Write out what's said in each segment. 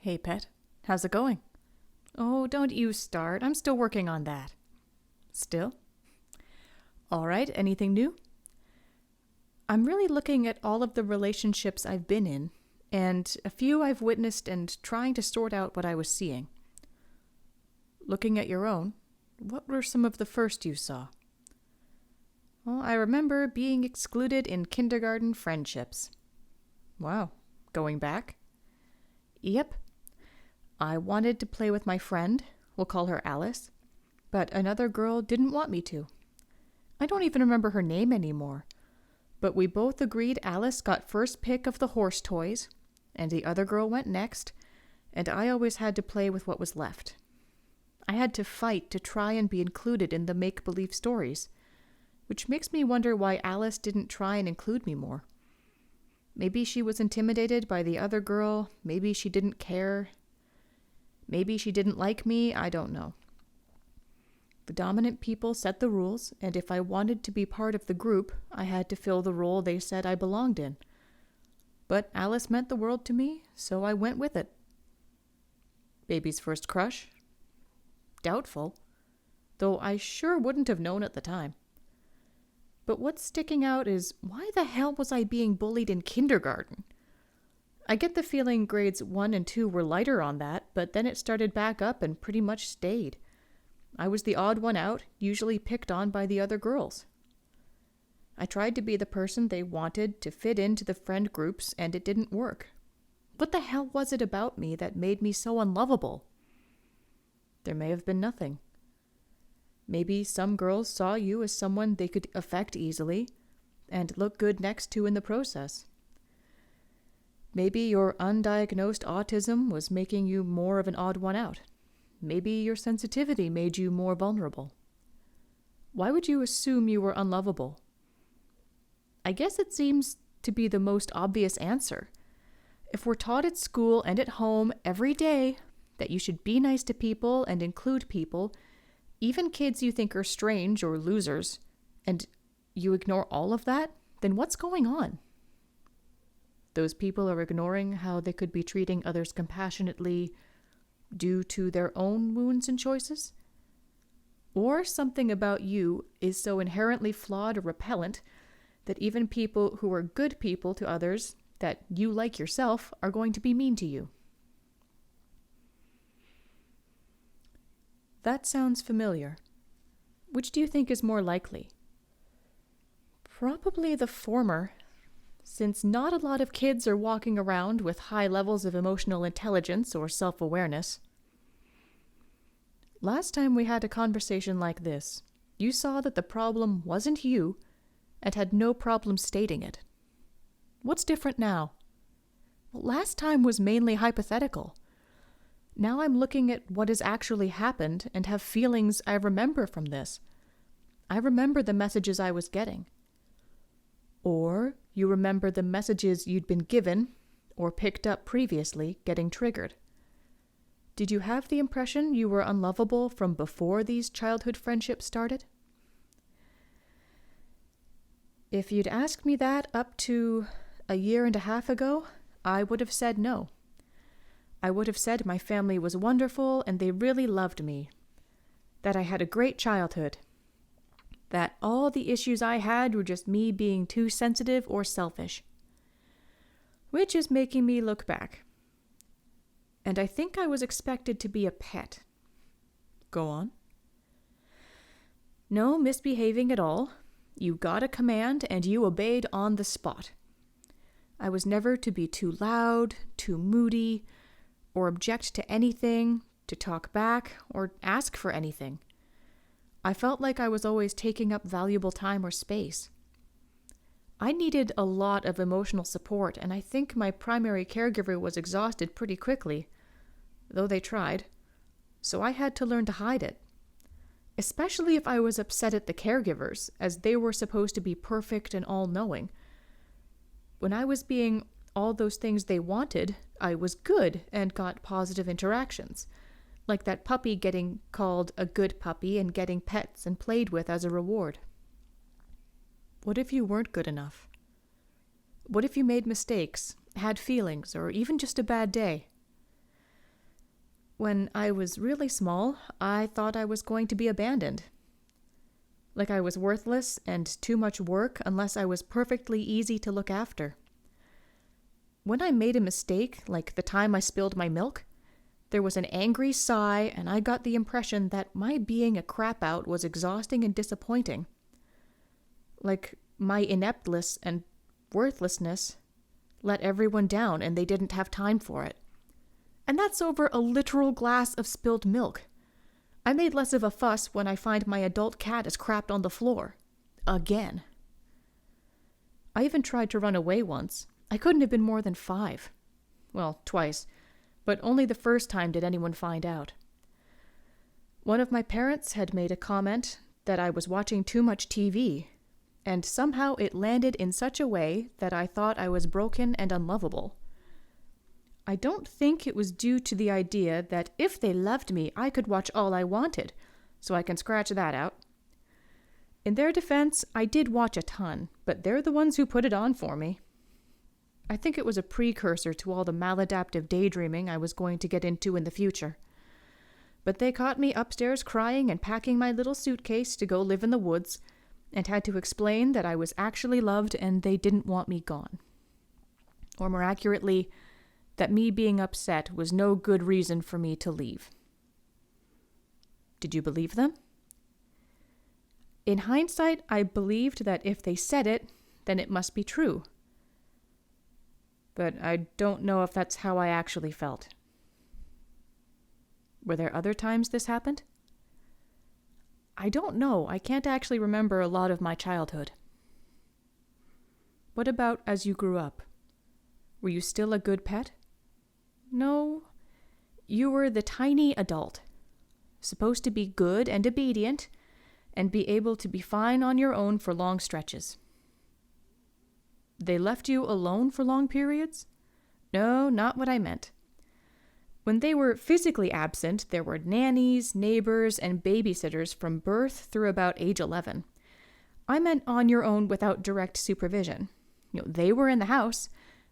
Hey, pet. How's it going? Oh, don't you start. I'm still working on that. Still? All right, anything new? I'm really looking at all of the relationships I've been in, and a few I've witnessed and trying to sort out what I was seeing. Looking at your own, what were some of the first you saw? Well, I remember being excluded in kindergarten friendships. Wow, going back? Yep. I wanted to play with my friend, we'll call her Alice, but another girl didn't want me to. I don't even remember her name anymore, but we both agreed Alice got first pick of the horse toys, and the other girl went next, and I always had to play with what was left. I had to fight to try and be included in the make-believe stories, which makes me wonder why Alice didn't try and include me more. Maybe she was intimidated by the other girl, maybe she didn't care, maybe she didn't like me, I don't know. The dominant people set the rules, and if I wanted to be part of the group, I had to fill the role they said I belonged in. But Alice meant the world to me, so I went with it. Baby's first crush? Doubtful, though I sure wouldn't have known at the time. But what's sticking out is, why the hell was I being bullied in kindergarten? I get the feeling grades 1 and 2 were lighter on that, but then it started back up and pretty much stayed. I was the odd one out, usually picked on by the other girls. I tried to be the person they wanted to fit into the friend groups, and it didn't work. What the hell was it about me that made me so unlovable? There may have been nothing. Maybe some girls saw you as someone they could affect easily and look good next to in the process. Maybe your undiagnosed autism was making you more of an odd one out. Maybe your sensitivity made you more vulnerable. Why would you assume you were unlovable? I guess it seems to be the most obvious answer. If we're taught at school and at home every day that you should be nice to people and include people, even kids you think are strange or losers, and you ignore all of that, then what's going on? Those people are ignoring how they could be treating others compassionately due to their own wounds and choices? Or something about you is so inherently flawed or repellent that even people who are good people to others that you like yourself are going to be mean to you. That sounds familiar. Which do you think is more likely? Probably the former, since not a lot of kids are walking around with high levels of emotional intelligence or self-awareness. Last time we had a conversation like this, you saw that the problem wasn't you and had no problem stating it. What's different now? Well, last time was mainly hypothetical. Now I'm looking at what has actually happened and have feelings I remember from this. I remember the messages I was getting. Or you remember the messages you'd been given or picked up previously getting triggered. Did you have the impression you were unlovable from before these childhood friendships started? If you'd asked me that up to a year and a half ago, I would have said no. I would have said my family was wonderful and they really loved me, that I had a great childhood, that all the issues I had were just me being too sensitive or selfish. Which is making me look back. And I think I was expected to be a pet. Go on. No misbehaving at all. You got a command and you obeyed on the spot. I was never to be too loud, too moody, or object to anything, to talk back, or ask for anything. I felt like I was always taking up valuable time or space. I needed a lot of emotional support, and I think my primary caregiver was exhausted pretty quickly, though they tried, so I had to learn to hide it. Especially if I was upset at the caregivers, as they were supposed to be perfect and all-knowing. When I was being all those things they wanted, I was good and got positive interactions, like that puppy getting called a good puppy and getting pets and played with as a reward. What if you weren't good enough? What if you made mistakes, had feelings, or even just a bad day? When I was really small, I thought I was going to be abandoned. Like I was worthless and too much work unless I was perfectly easy to look after. When I made a mistake, like the time I spilled my milk, there was an angry sigh, and I got the impression that my being a crap out was exhausting and disappointing. Like my ineptness and worthlessness let everyone down, and they didn't have time for it. And that's over a literal glass of spilled milk. I made less of a fuss when I find my adult cat is crapped on the floor. Again. I even tried to run away once. I couldn't have been more than 5. Well, twice. But only the first time did anyone find out. One of my parents had made a comment that I was watching too much TV, and somehow it landed in such a way that I thought I was broken and unlovable. I don't think it was due to the idea that if they loved me, I could watch all I wanted, so I can scratch that out. In their defense, I did watch a ton, but they're the ones who put it on for me. I think it was a precursor to all the maladaptive daydreaming I was going to get into in the future. But they caught me upstairs crying and packing my little suitcase to go live in the woods, and had to explain that I was actually loved and they didn't want me gone. Or more accurately, that me being upset was no good reason for me to leave. Did you believe them? In hindsight, I believed that if they said it, then it must be true. But I don't know if that's how I actually felt. Were there other times this happened? I don't know. I can't actually remember a lot of my childhood. What about as you grew up? Were you still a good pet? No. You were the tiny adult, supposed to be good and obedient, and be able to be fine on your own for long stretches. They left you alone for long periods? No, not what I meant. When they were physically absent, there were nannies, neighbors, and babysitters from birth through about age 11. I meant on your own without direct supervision. They were in the house,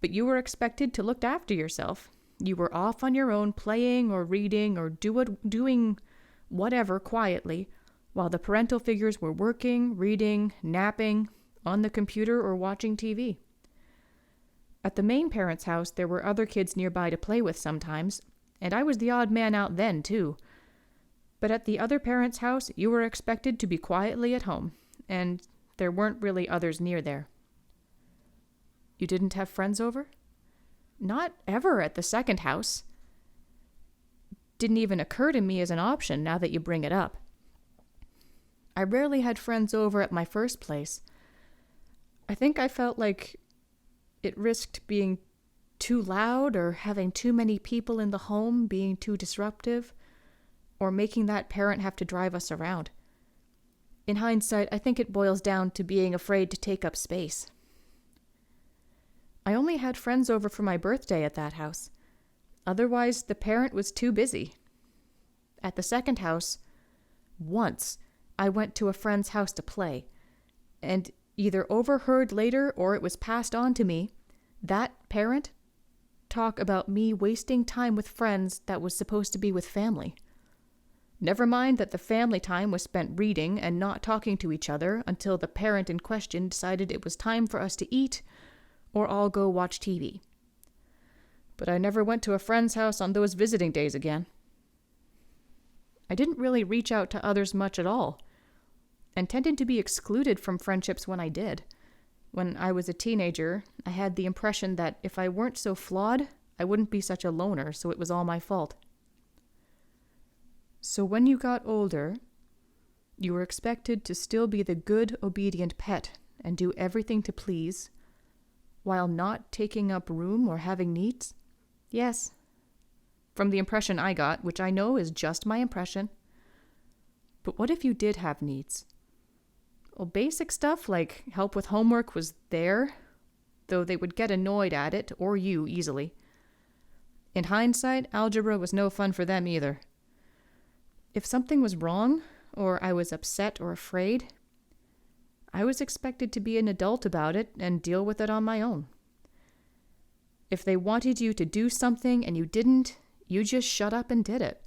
but you were expected to look after yourself. You were off on your own playing or reading or doing whatever quietly, while the parental figures were working, reading, napping, on the computer, or watching TV. At the main parents' house, there were other kids nearby to play with sometimes, and I was the odd man out then, too. But at the other parents' house, you were expected to be quietly at home, and there weren't really others near there. You didn't have friends over? Not ever at the second house. Didn't even occur to me as an option now that you bring it up. I rarely had friends over at my first place. I think I felt like it risked being too loud, or having too many people in the home being too disruptive, or making that parent have to drive us around. In hindsight, I think it boils down to being afraid to take up space. I only had friends over for my birthday at that house. Otherwise, the parent was too busy. At the second house, once, I went to a friend's house to play, and either overheard later or it was passed on to me, that parent talk about me wasting time with friends that was supposed to be with family. Never mind that the family time was spent reading and not talking to each other until the parent in question decided it was time for us to eat or all go watch TV. But I never went to a friend's house on those visiting days again. I didn't really reach out to others much at all, and tended to be excluded from friendships when I did. When I was a teenager, I had the impression that if I weren't so flawed, I wouldn't be such a loner, so it was all my fault. So when you got older, you were expected to still be the good, obedient pet and do everything to please, while not taking up room or having needs? Yes. From the impression I got, which I know is just my impression. But what if you did have needs? Well, basic stuff like help with homework was there, though they would get annoyed at it, or you, easily. In hindsight, algebra was no fun for them either. If something was wrong, or I was upset or afraid, I was expected to be an adult about it and deal with it on my own. If they wanted you to do something and you didn't, you just shut up and did it.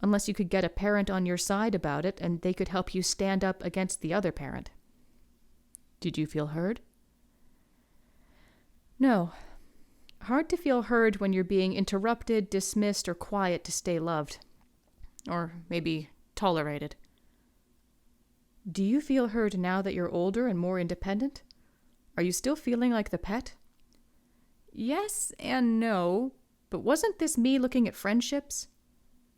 Unless you could get a parent on your side about it and they could help you stand up against the other parent. Did you feel heard? No. Hard to feel heard when you're being interrupted, dismissed, or quiet to stay loved. Or maybe tolerated. Do you feel heard now that you're older and more independent? Are you still feeling like the pet? Yes and no, but wasn't this me looking at friendships?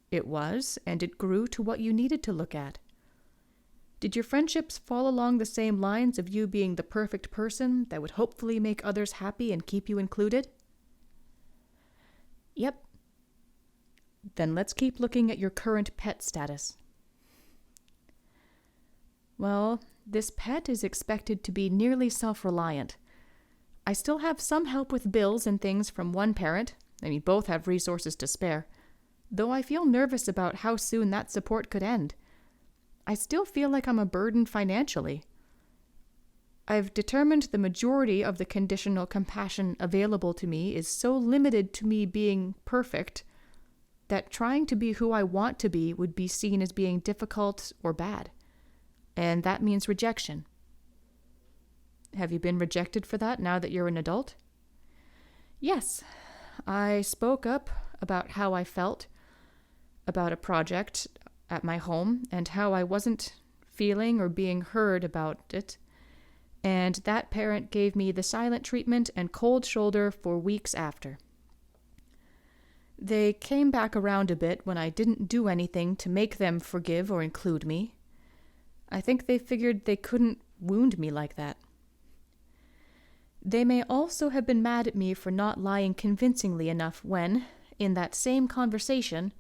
It was, and it grew to what you needed to look at. Did your friendships fall along the same lines of you being the perfect person that would hopefully make others happy and keep you included? Yep. Then let's keep looking at your current pet status. Well, this pet is expected to be nearly self-reliant. I still have some help with bills and things from one parent. Both have resources to spare. Though I feel nervous about how soon that support could end. I still feel like I'm a burden financially. I've determined the majority of the conditional compassion available to me is so limited to me being perfect that trying to be who I want to be would be seen as being difficult or bad. And that means rejection. Have you been rejected for that now that you're an adult? Yes. I spoke up about how I felt about a project at my home and how I wasn't feeling or being heard about it. And that parent gave me the silent treatment and cold shoulder for weeks after. They came back around a bit when I didn't do anything to make them forgive or include me. I think they figured they couldn't wound me like that. They may also have been mad at me for not lying convincingly enough when, in that same conversation,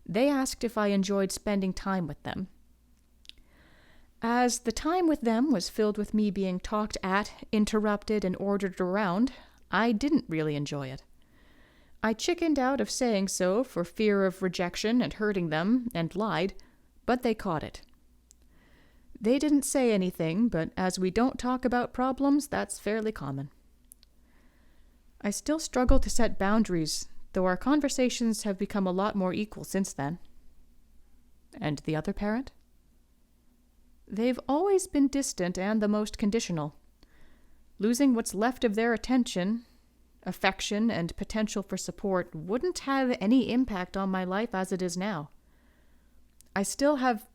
they asked if I enjoyed spending time with them. As the time with them was filled with me being talked at, interrupted, and ordered around, I didn't really enjoy it. I chickened out of saying so for fear of rejection and hurting them, and lied, but they caught it. They didn't say anything, but as we don't talk about problems, that's fairly common. I still struggle to set boundaries, though our conversations have become a lot more equal since then. And the other parent? They've always been distant and the most conditional. Losing what's left of their attention, affection, and potential for support wouldn't have any impact on my life as it is now. I still have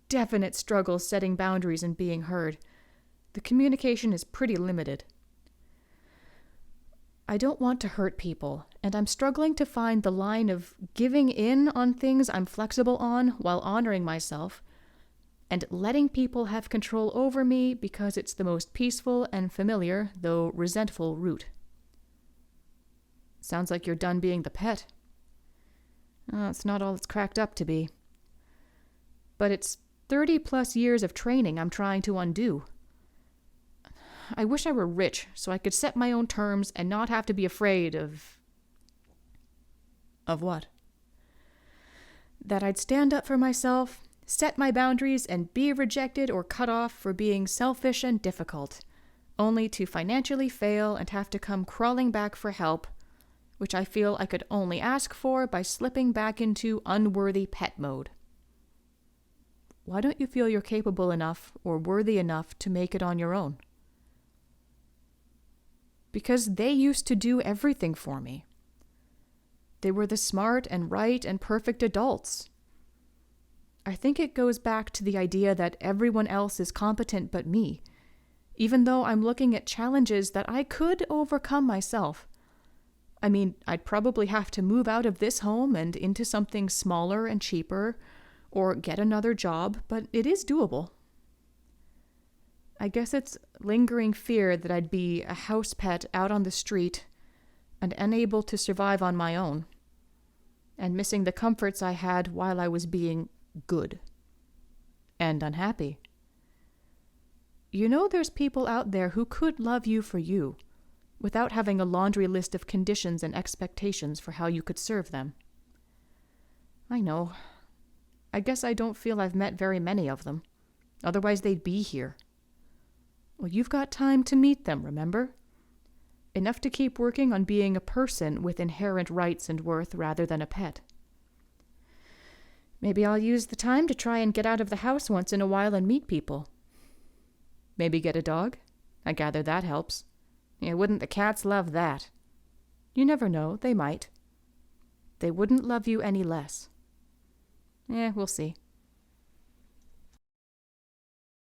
definite struggles setting boundaries and being heard. The communication is pretty limited. I don't want to hurt people, and I'm struggling to find the line of giving in on things I'm flexible on while honoring myself, and letting people have control over me because it's the most peaceful and familiar, though resentful, route. Sounds like you're done being the pet. It's not all it's cracked up to be. But it's 30-plus years of training I'm trying to undo. I wish I were rich so I could set my own terms and not have to be afraid of... Of what? That I'd stand up for myself, set my boundaries, and be rejected or cut off for being selfish and difficult, only to financially fail and have to come crawling back for help, which I feel I could only ask for by slipping back into unworthy pet mode. Why don't you feel you're capable enough or worthy enough to make it on your own? Because they used to do everything for me. They were the smart and right and perfect adults. I think it goes back to the idea that everyone else is competent but me, even though I'm looking at challenges that I could overcome myself. I'd probably have to move out of this home and into something smaller and cheaper, or get another job, but it is doable. I guess it's lingering fear that I'd be a house pet out on the street and unable to survive on my own, and missing the comforts I had while I was being good and unhappy. There's people out there who could love you for you, without having a laundry list of conditions and expectations for how you could serve them. I know. I guess I don't feel I've met very many of them. Otherwise they'd be here. Well, you've got time to meet them, remember? Enough to keep working on being a person with inherent rights and worth rather than a pet. Maybe I'll use the time to try and get out of the house once in a while and meet people. Maybe get a dog? I gather that helps. Yeah, wouldn't the cats love that? You never know, they might. They wouldn't love you any less. We'll see.